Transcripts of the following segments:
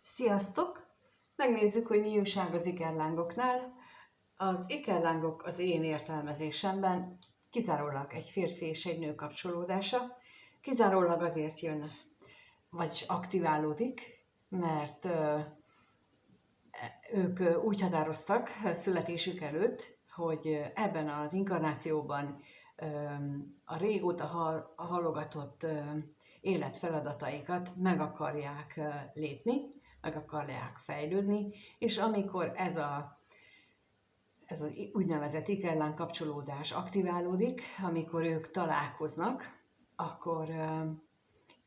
Sziasztok! Megnézzük, hogy mi újság az ikerlángoknál. Az ikerlángok az én értelmezésemben kizárólag egy férfi és egy nő kapcsolódása. Kizárólag azért jön, vagy aktiválódik, mert ők úgy határoztak születésük előtt, hogy ebben az inkarnációban a régóta halogatott életfeladataikat meg akarják lépni, meg akarják fejlődni, és amikor ez az úgynevezett ikerláng kapcsolódás aktiválódik, amikor ők találkoznak,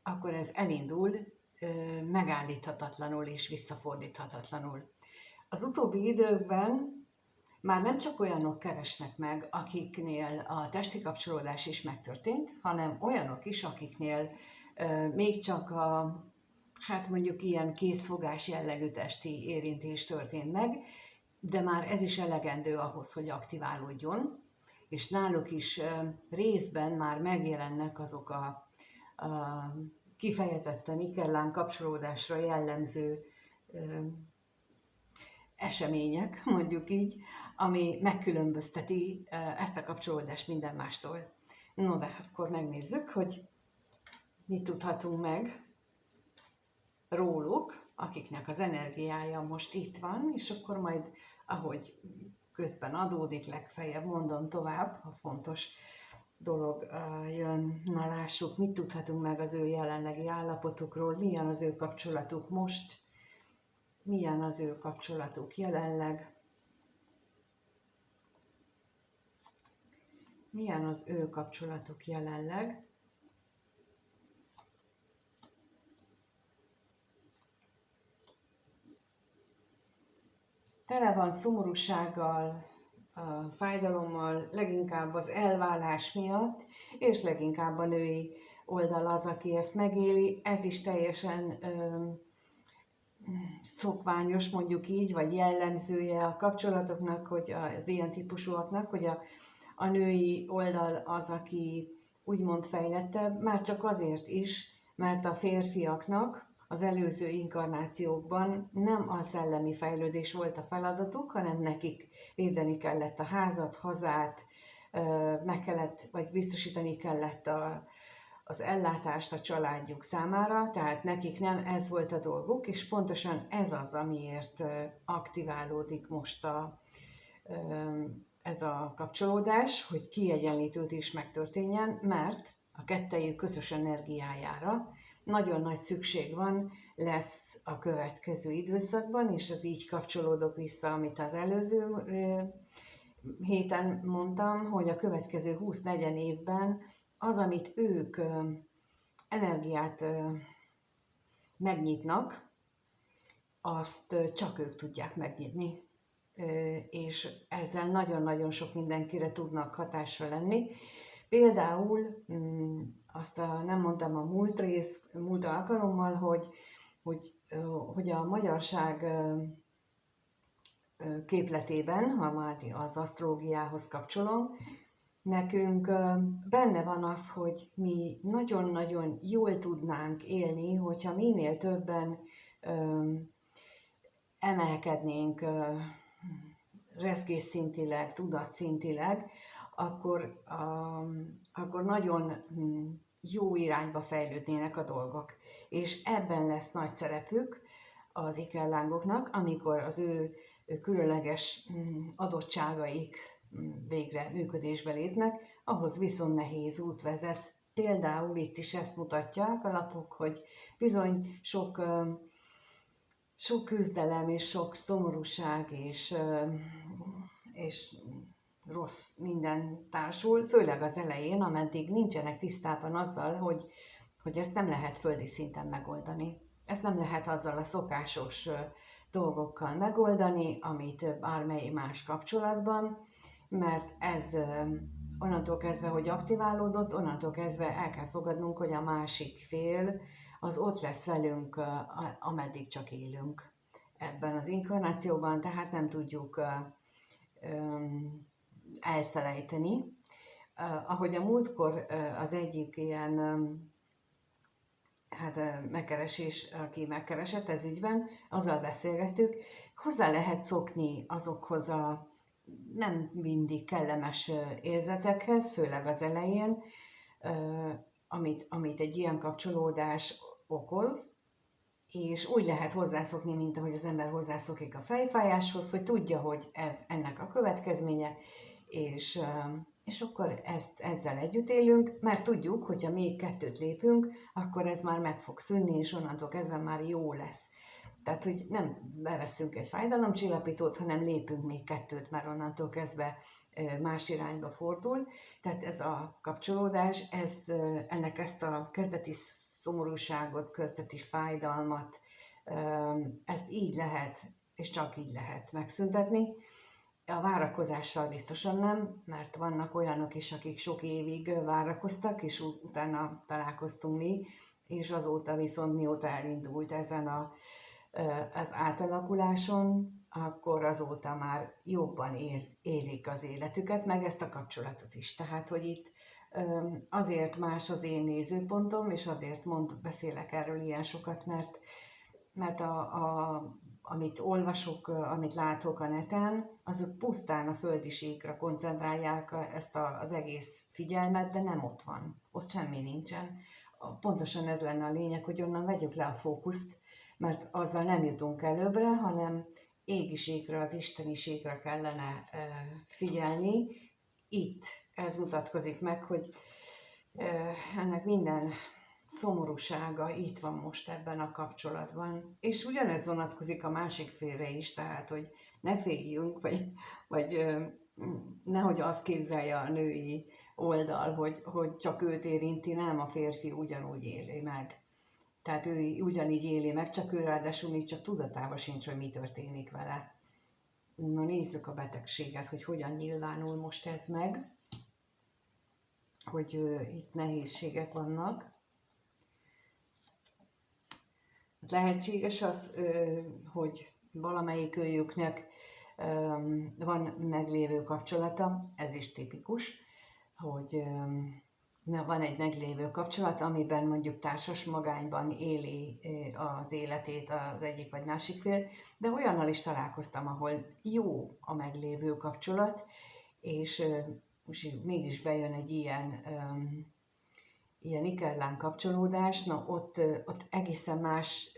akkor ez elindul megállíthatatlanul és visszafordíthatatlanul. Az utóbbi időkben már nem csak olyanok keresnek meg, akiknél a testi kapcsolódás is megtörtént, hanem olyanok is, akiknél még csak hát mondjuk ilyen készfogás jellegű testi érintés történt meg, de már ez is elegendő ahhoz, hogy aktiválódjon, és náluk is részben már megjelennek azok a kifejezetten ikerláng kapcsolódásra jellemző események, mondjuk így, ami megkülönbözteti ezt a kapcsolódást minden mástól. No, de akkor megnézzük, hogy mit tudhatunk meg róluk, akiknek az energiája most itt van, és akkor majd, ahogy közben adódik, legfeljebb mondom tovább, ha fontos dolog jön, na lássuk, mit tudhatunk meg az ő jelenlegi állapotukról, milyen az ő kapcsolatuk most, milyen az ő kapcsolatuk jelenleg, milyen az ő kapcsolatuk jelenleg. Tele van szomorúsággal, fájdalommal, leginkább az elválás miatt, és leginkább a női oldal az, aki ezt megéli. Ez is teljesen szokványos, mondjuk így, vagy jellemzője a kapcsolatoknak, hogy az ilyen típusúaknak, hogy a női oldal az, aki úgymond fejlettebb, már csak azért is, mert a férfiaknak az előző inkarnációkban nem a szellemi fejlődés volt a feladatuk, hanem nekik védeni kellett a házat, hazát, meg kellett, vagy biztosítani kellett az ellátást a családjuk számára, tehát nekik nem ez volt a dolguk, és pontosan ez az, amiért aktiválódik most ez a kapcsolódás, hogy kiegyenlítődés megtörténjen, mert a kettejük közös energiájára nagyon nagy szükség van, lesz a következő időszakban, és az így kapcsolódok vissza, amit az előző héten mondtam, hogy a következő 20-40 évben az, amit ők energiát megnyitnak, azt csak ők tudják megnyitni, és ezzel nagyon-nagyon sok mindenkire tudnak hatással lenni. Például azt nem mondtam a múlt alkalommal, hogy a magyarság képletében, ha már az asztrológiához kapcsolom, nekünk benne van az, hogy mi nagyon-nagyon jól tudnánk élni, hogyha minél többen emelkednénk rezgésszintileg, tudatszintileg, akkor nagyon jó irányba fejlődnének a dolgok. És ebben lesz nagy szerepük az ikerlángoknak, amikor az ő különleges adottságaik végre működésbe lépnek, ahhoz viszont nehéz út vezet. Például itt is ezt mutatják a lapok, hogy bizony sok küzdelem és sok szomorúság és rossz minden társul, főleg az elején, ameddig nincsenek tisztában azzal, hogy ezt nem lehet földi szinten megoldani. Ezt nem lehet azzal a szokásos dolgokkal megoldani, amit bármely más kapcsolatban, mert ez onnantól kezdve, hogy aktiválódott, onnantól kezdve el kell fogadnunk, hogy a másik fél az ott lesz velünk, ameddig csak élünk ebben az inkarnációban, tehát nem tudjuk elfelejteni. Ahogy a múltkor az egyik ilyen megkeresés, aki megkeresett ez ügyben, azzal beszélgettük, hozzá lehet szokni azokhoz a nem mindig kellemes érzetekhez, főleg az elején, amit egy ilyen kapcsolódás okoz, és úgy lehet hozzászokni, mint ahogy az ember hozzászokik a fejfájáshoz, hogy tudja, hogy ez ennek a következménye, és akkor ezzel együtt élünk, mert tudjuk, hogyha még 2 lépünk, akkor ez már meg fog szűnni, és onnantól kezdve már jó lesz. Tehát, hogy nem beveszünk egy fájdalomcsillapítót, hanem lépünk még 2, mert onnantól kezdve más irányba fordul. Tehát ez a kapcsolódás, ennek ezt a kezdeti szomorúságot, kezdeti fájdalmat, ezt így lehet, és csak így lehet megszüntetni. A várakozással biztosan nem, mert vannak olyanok is, akik sok évig várakoztak, és utána találkoztunk mi, és azóta viszont mióta elindult ezen az átalakuláson, akkor azóta már jobban élik az életüket, meg ezt a kapcsolatot is. Tehát, hogy itt azért más az én nézőpontom, és azért beszélek erről ilyen sokat, mert amit olvasok, amit látok a neten, azok pusztán a földiségre koncentrálják ezt az egész figyelmet, de nem ott van. Ott semmi nincsen. Pontosan ez lenne a lényeg, hogy onnan vegyük le a fókuszt, mert azzal nem jutunk előbbre, hanem égiségre, az isteniségre kellene figyelni. Itt ez mutatkozik meg, hogy ennek minden szomorúsága itt van most ebben a kapcsolatban. És ugyanez vonatkozik a másik félre is, tehát, hogy ne féljünk, vagy nehogy azt képzelje a női oldal, hogy csak őt érinti, nem, a férfi ugyanúgy éli meg. Tehát ő ugyanígy éli meg, csak ő ráadásul még csak tudatában sincs, hogy mi történik vele. Na nézzük a betegséget, hogy hogyan nyilvánul most ez meg, hogy itt nehézségek vannak. Lehetséges az, hogy valamelyik őjüknek van meglévő kapcsolata, ez is tipikus, hogy van egy meglévő kapcsolat, amiben mondjuk társas magányban éli az életét az egyik vagy másik fél, de olyannal is találkoztam, ahol jó a meglévő kapcsolat, és mégis bejön egy ilyen ikerlán kapcsolódás, na ott egészen más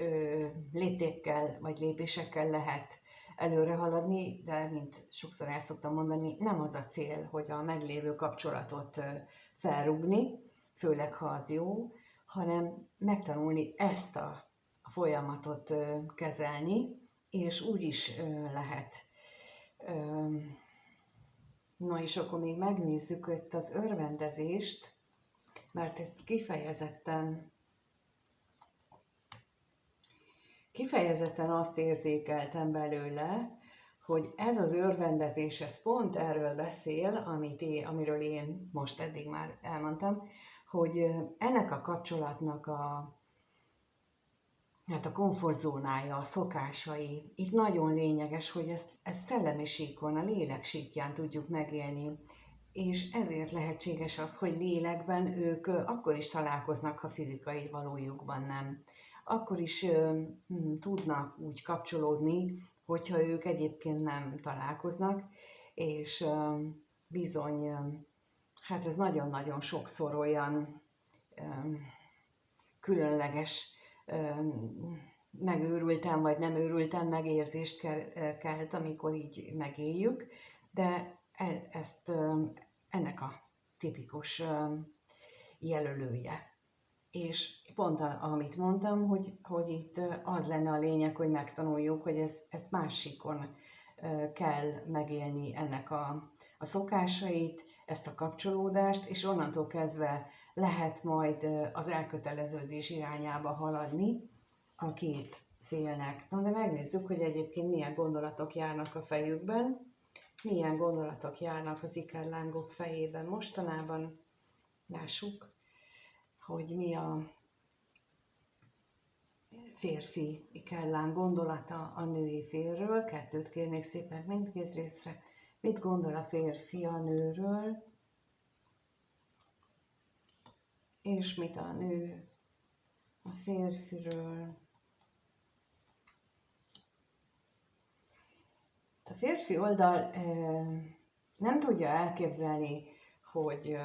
léptékkel vagy lépésekkel lehet előre haladni, de mint sokszor el szoktam mondani, nem az a cél, hogy a meglévő kapcsolatot felrúgni, főleg ha az jó, hanem megtanulni ezt a folyamatot kezelni, és úgy is lehet. Na és akkor még megnézzük itt az örvendezést, mert itt kifejezetten azt érzékeltem belőle, hogy ez az örvendezés, ez pont erről beszél, amiről én most eddig már elmondtam, hogy ennek a kapcsolatnak a komfortzónája, a szokásai, itt nagyon lényeges, hogy ezt szellemi síkon, a lélek síkján tudjuk megélni, és ezért lehetséges az, hogy lélekben ők akkor is találkoznak, ha fizikai valójukban nem. Akkor is tudnak úgy kapcsolódni, hogyha ők egyébként nem találkoznak, és bizony, hát ez nagyon-nagyon sokszor olyan különleges, megőrültem vagy nem őrültem megérzést kelt, amikor így megéljük, de ezt ennek a tipikus jelölője. És pont amit mondtam, hogy itt az lenne a lényeg, hogy megtanuljuk, hogy ezt másikon kell megélni ennek a szokásait, ezt a kapcsolódást, és onnantól kezdve lehet majd az elköteleződés irányába haladni a két félnek. Na de megnézzük, hogy egyébként milyen gondolatok járnak a fejükben, milyen gondolatok járnak az ikerlángok fejében mostanában. Lássuk, hogy mi a férfi ikerláng gondolata a női félről. 2 kérnék szépen mindkét részre. Mit gondol a férfi a nőről, és mit a nő a férfiről. A férfi oldal nem tudja elképzelni, hogy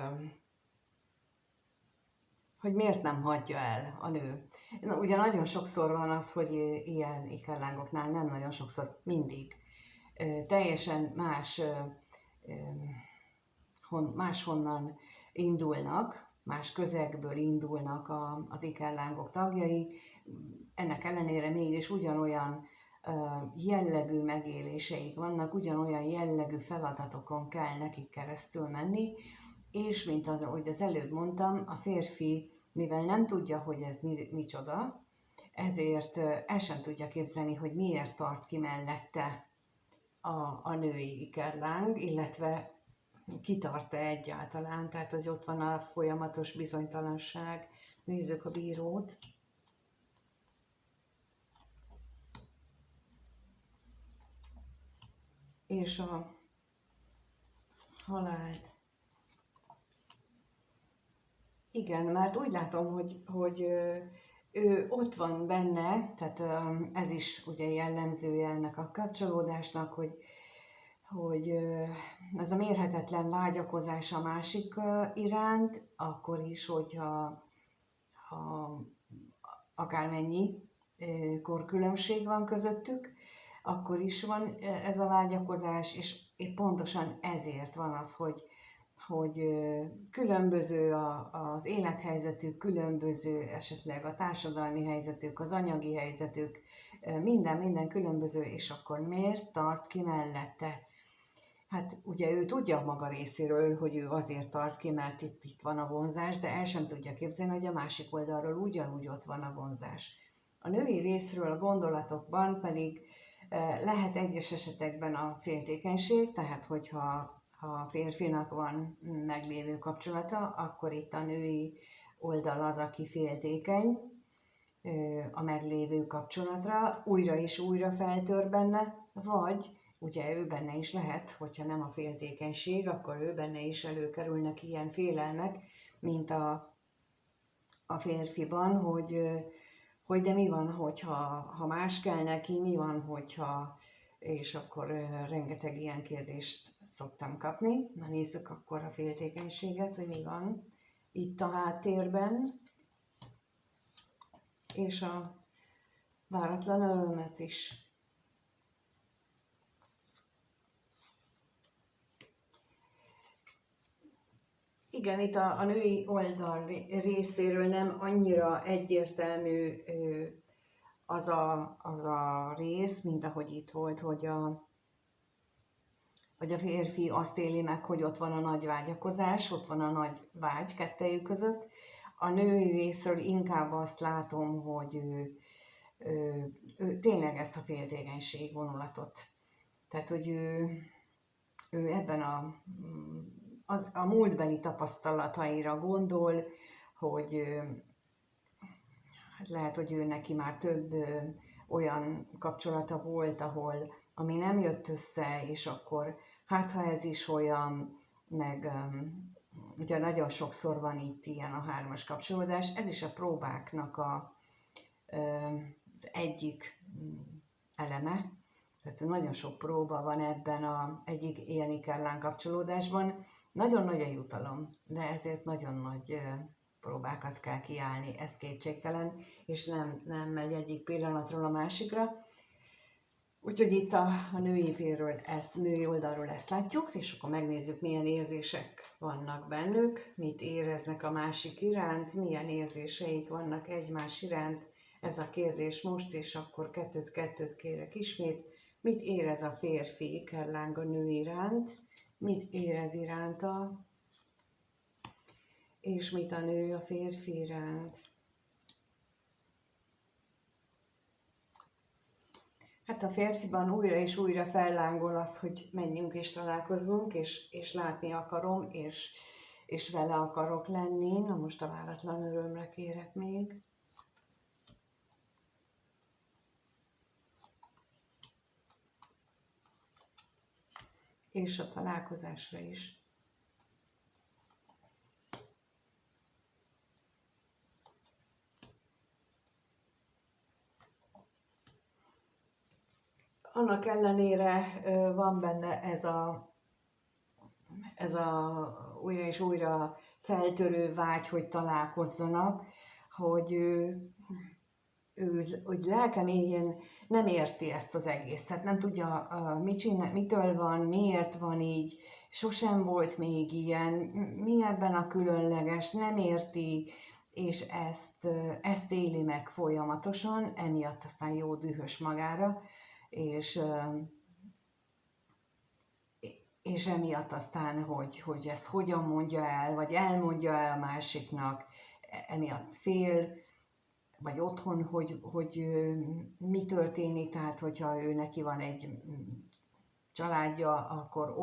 miért nem hagyja el a nő. Ugye nagyon sokszor van az, hogy ilyen ikerlángoknál, nem nagyon sokszor, mindig teljesen máshonnan indulnak, más közegből indulnak az ikerlángok tagjai, ennek ellenére mégis ugyanolyan jellegű megéléseik vannak, ugyanolyan jellegű feladatokon kell nekik keresztül menni, és mint ahogy az előbb mondtam, a férfi, mivel nem tudja, hogy ez micsoda, ezért el sem tudja képzelni, hogy miért tart ki mellette a női ikerláng, illetve kitart-e egyáltalán, tehát hogy ott van a folyamatos bizonytalanság. Nézzük a bírót. És a halált. Igen, mert úgy látom, hogy ő ott van benne, tehát ez is ugye jellemzője ennek a kapcsolódásnak, hogy ez a mérhetetlen vágyakozás a másik iránt, akkor is, hogyha akármennyi korkülönbség van közöttük, akkor is van ez a vágyakozás, és épp pontosan ezért van az, hogy különböző az élethelyzetük, különböző esetleg a társadalmi helyzetük, az anyagi helyzetük, minden különböző, és akkor miért tart ki mellette? Hát ugye ő tudja maga részéről, hogy ő azért tart ki, mert itt van a vonzás, de el sem tudja képzelni, hogy a másik oldalról ugyanúgy ott van a vonzás. A női részről a gondolatokban pedig lehet egyes esetekben a féltékenység, tehát hogyha a férfinak van meglévő kapcsolata, akkor itt a női oldal az, aki féltékeny a meglévő kapcsolatra, újra és újra feltör benne, vagy ugye ő benne is lehet, hogyha nem a féltékenység, akkor ő benne is előkerülnek ilyen félelmek, mint a férfiban, hogy de mi van, ha más kell neki, mi van, és akkor rengeteg ilyen kérdést szoktam kapni. Na nézzük akkor a féltékenységet, hogy mi van itt a háttérben, és a váratlan örömet is. Igen, itt a női oldal részéről nem annyira egyértelmű az a rész, mint ahogy itt volt, hogy a férfi azt éli meg, hogy ott van a nagy vágyakozás, ott van a nagy vágy kettejük között. A női részről inkább azt látom, hogy ő tényleg ezt a féltékenység vonulatot. Tehát, hogy ő ebben a múltbeli tapasztalataira gondol, hogy lehet, hogy ő neki már több olyan kapcsolata volt, ami nem jött össze, és akkor hát ha ez is olyan, meg ugye nagyon sokszor van itt ilyen a hármas kapcsolódás, ez is a próbáknak az egyik eleme, tehát nagyon sok próba van ebben egyik ilyen ikerláng kapcsolódásban, nagyon nagy a jutalom, de ezért nagyon nagy próbákat kell kiállni, ez kétségtelen, és nem megy egyik pillanatról a másikra. Úgyhogy itt a női félről, női oldalról ezt látjuk, és akkor megnézzük, milyen érzések vannak bennük, mit éreznek a másik iránt, milyen érzéseik vannak egymás iránt. Ez a kérdés most, és akkor kettőt kérek ismét. Mit érez a férfi ikerláng a nő iránt? Mit érez iránta? És mit a nő a férfi iránt? Hát a férfiban újra és újra fellángol az, hogy menjünk és találkozzunk, és látni akarom, és vele akarok lenni. Na most a váratlan örömre kérek még. És a találkozásra is. annak ellenére van benne ez a újra és újra feltörő vágy, hogy találkozzanak, hogy ő hogy lelke mélyén nem érti ezt az egészet, nem tudja, mitől van, miért van így, sosem volt még ilyen, mi ebben a különleges, nem érti, és ezt éli meg folyamatosan, emiatt aztán jó dühös magára, és emiatt aztán, hogy ezt hogyan mondja el, vagy elmondja el a másiknak, emiatt fél, vagy otthon, hogy mi történik, tehát hogyha ő neki van egy családja, akkor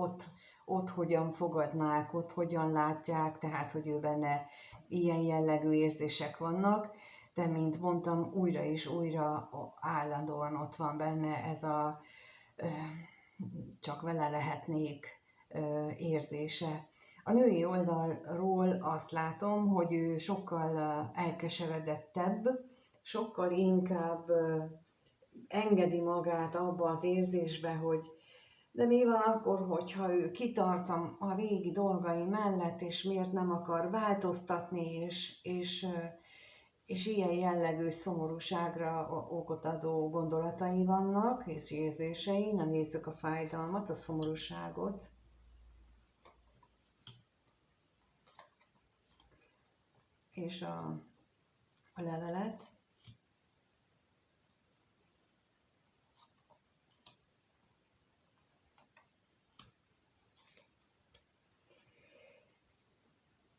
ott hogyan fogadnák, ott hogyan látják, tehát hogy ő benne ilyen jellegű érzések vannak, de mint mondtam, újra és újra állandóan ott van benne ez a csak vele lehetnék érzése. A női oldalról azt látom, hogy ő sokkal elkeseredettebb, sokkal inkább engedi magát abba az érzésbe, hogy de mi van akkor, hogyha ő kitart a régi dolgai mellett, és miért nem akar változtatni, és ilyen jellegű szomorúságra okot adó gondolatai vannak, és érzései. Na nézzük a fájdalmat, a szomorúságot. És a levelet.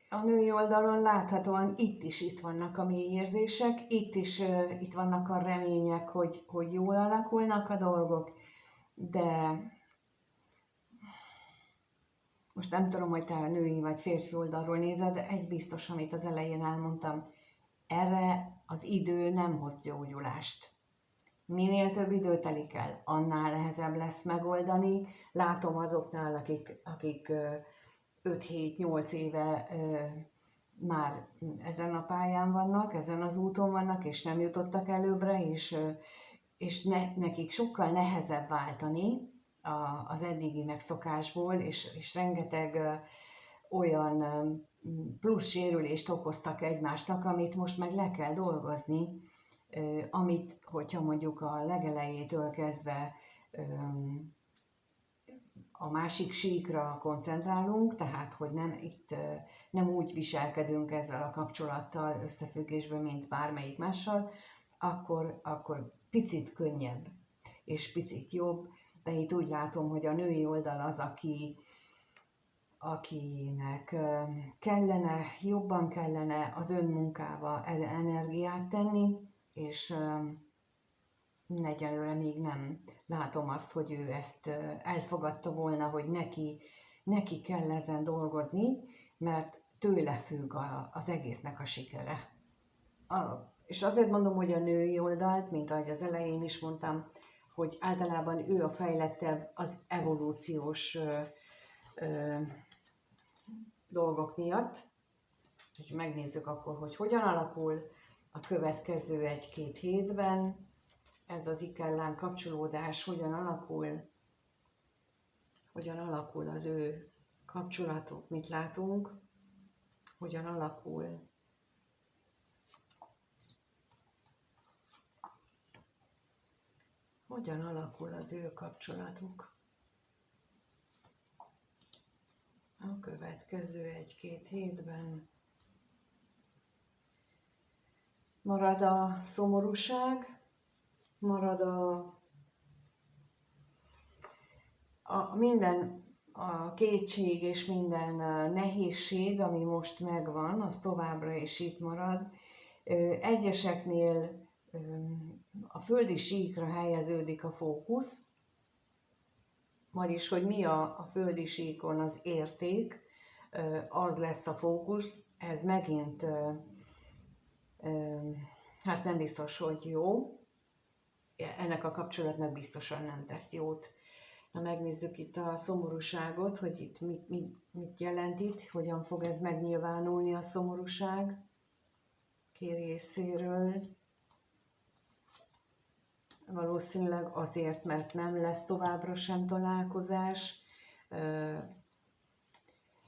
A női oldalon láthatóan itt vannak a mély érzések, itt vannak a remények, hogy jól alakulnak a dolgok, de most nem tudom, hogy te a női vagy férfi oldalról nézed, de egy biztos, amit az elején elmondtam, erre az idő nem hoz gyógyulást. Minél több idő telik el, annál nehezebb lesz megoldani. Látom azoknál, akik 5-7-8 éve már ezen a pályán vannak, ezen az úton vannak, és nem jutottak előbbre, és nekik sokkal nehezebb váltani az eddigi megszokásból, és rengeteg olyan plusz sérülést okoztak egymásnak, amit most meg le kell dolgozni, amit, hogyha mondjuk a legelejétől kezdve a másik síkra koncentrálunk, tehát hogy nem úgy viselkedünk ezzel a kapcsolattal összefüggésben, mint bármelyik mással, akkor picit könnyebb és picit jobb, de itt úgy látom, hogy a női oldal az, akinek jobban kellene az önmunkába energiát tenni, és egyelőre még nem látom azt, hogy ő ezt elfogadta volna, hogy neki kell ezen dolgozni, mert tőle függ az egésznek a sikere. És azért mondom, hogy a női oldalt, mint ahogy az elején is mondtam, hogy általában ő a fejlettebb az evolúciós dolgok miatt. Úgyhogy megnézzük akkor, hogy hogyan alakul a következő 1-2 hétben ez az ikellán kapcsolódás, hogyan alakul az ő kapcsolatuk, mit látunk, hogyan alakul az ő kapcsolatuk a következő 1-2 hétben. Marad a szomorúság, marad minden a kétség és minden nehézség, ami most megvan, az továbbra is itt marad. Egyeseknél a földi síkra helyeződik a fókusz, vagyis, hogy mi a földi síkon az érték, az lesz a fókusz, ez megint hát nem biztos, hogy jó, ennek a kapcsolatnak biztosan nem tesz jót. Na megnézzük itt a szomorúságot, hogy itt mit jelent itt, hogyan fog ez megnyilvánulni a szomorúság ki részéről. valószínűleg azért, mert nem lesz továbbra sem találkozás,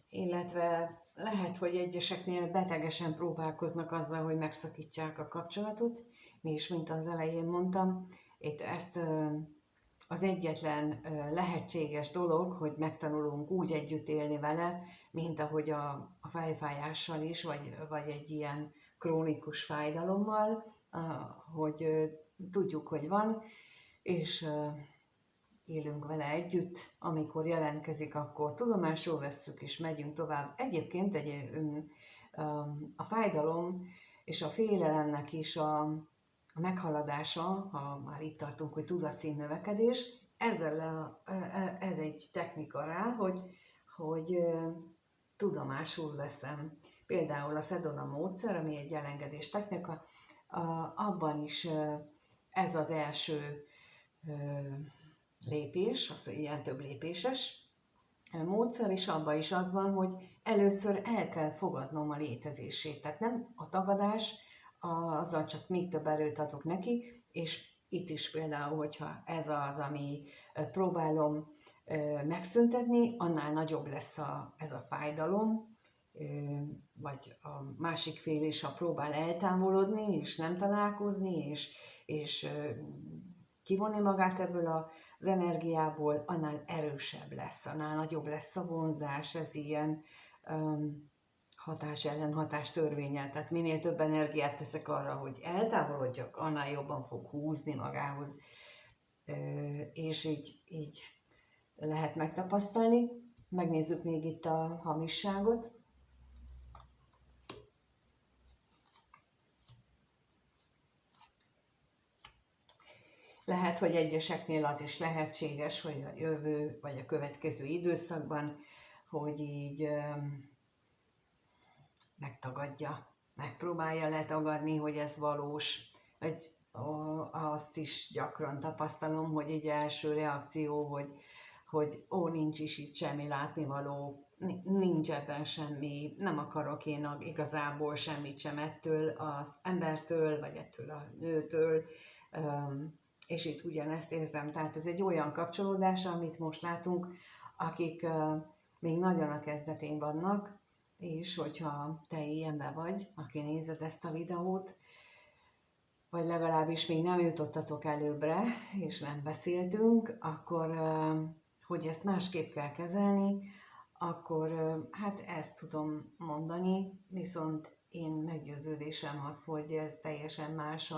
illetve lehet, hogy egyeseknél betegesen próbálkoznak azzal, hogy megszakítsák a kapcsolatot. Mi is, mint az elején mondtam, itt ezt az egyetlen lehetséges dolog, hogy megtanulunk úgy együtt élni vele, mint ahogy a fejfájással is, vagy egy ilyen krónikus fájdalommal, hogy tudjuk, hogy van, és élünk vele együtt, amikor jelentkezik, akkor tudomásul vesszük és megyünk tovább. Egyébként a fájdalom és a félelemnek is a meghaladása, ha már itt tartunk, hogy tudatszínnövekedés, ez egy technika rá, hogy tudomásul veszem. Például a Sedona módszer, ami egy elengedés technika, abban is ez az első lépés, az ilyen több lépéses módszer, és abban is az van, hogy először el kell fogadnom a létezését. Tehát nem a tagadás, azzal csak még több erőt adok neki, és itt is például, hogyha ez az, ami próbálom megszüntetni, annál nagyobb lesz ez a fájdalom, vagy a másik fél is, ha próbál eltávolodni, és nem találkozni, és kivonni magát ebből az energiából, annál erősebb lesz, annál nagyobb lesz a vonzás, ez ilyen hatás ellen hatás törvénnyel. Tehát minél több energiát teszek arra, hogy eltávolodjak, annál jobban fog húzni magához, és így lehet megtapasztalni. Megnézzük még itt a hamisságot. Lehet, hogy egyeseknél az is lehetséges, hogy a jövő vagy a következő időszakban, hogy így megtagadja, megpróbálja letagadni, hogy ez valós. Azt is gyakran tapasztalom, hogy egy első reakció, hogy nincs is itt semmi látnivaló, nincs ebben semmi, nem akarok én igazából semmit sem ettől az embertől, vagy ettől a nőtől, és itt ugyanezt érzem. Tehát ez egy olyan kapcsolódás, amit most látunk, akik még nagyon a kezdetén vannak, és hogyha te ilyenben vagy, aki nézed ezt a videót, vagy legalábbis még nem jutottatok előbbre, és nem beszéltünk, akkor hogy ezt másképp kell kezelni, akkor hát ezt tudom mondani, viszont én meggyőződésem az, hogy ez teljesen más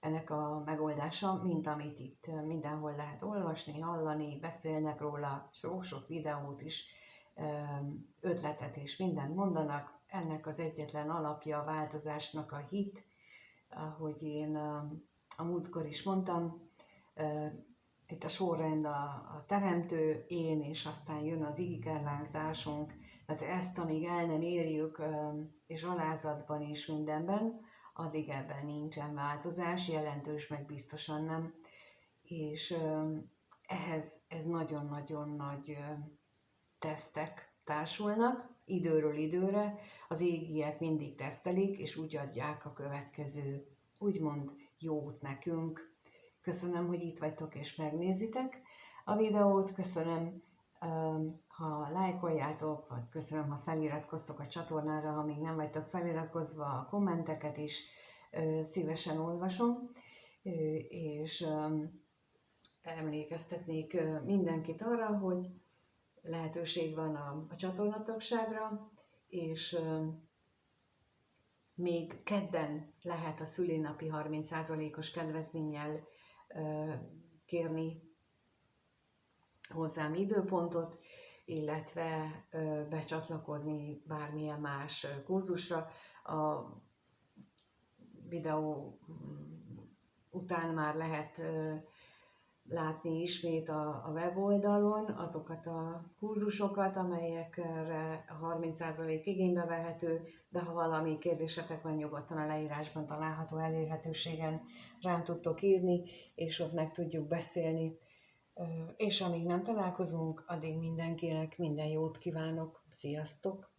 ennek a megoldása, mint amit itt mindenhol lehet olvasni, hallani, beszélnek róla, sok-sok videót is, ötletet és mindent mondanak. Ennek az egyetlen alapja a változásnak a hit, ahogy én a múltkor is mondtam, itt a sorrend a teremtő, én, és aztán jön az ikerlánk társunk, tehát ezt, amíg el nem érjük, és alázatban és mindenben, addig ebben nincsen változás, jelentős meg biztosan nem, és ehhez ez nagyon-nagyon nagy tesztek társulnak, időről időre, az égiek mindig tesztelik, és úgy adják a következő, úgymond jót nekünk. Köszönöm, hogy itt vagytok és megnézitek a videót, köszönöm, ha lájkoljátok, vagy köszönöm, ha feliratkoztok a csatornára, ha még nem vagytok feliratkozva, a kommenteket is szívesen olvasom, és emlékeztetnék mindenkit arra, hogy lehetőség van a csatornatagságra, és még kedden lehet a szülinapi 30%-os kedvezménnyel kérni hozzám időpontot, illetve becsatlakozni bármilyen más kurzusra. A videó után már lehet látni ismét a weboldalon azokat a kurzusokat, amelyekre a 30% igénybe vehető, de ha valami kérdésetek van, nyugodtan a leírásban található elérhetőségen rám tudtok írni, és ott meg tudjuk beszélni. És amíg nem találkozunk, addig mindenkinek minden jót kívánok. Sziasztok!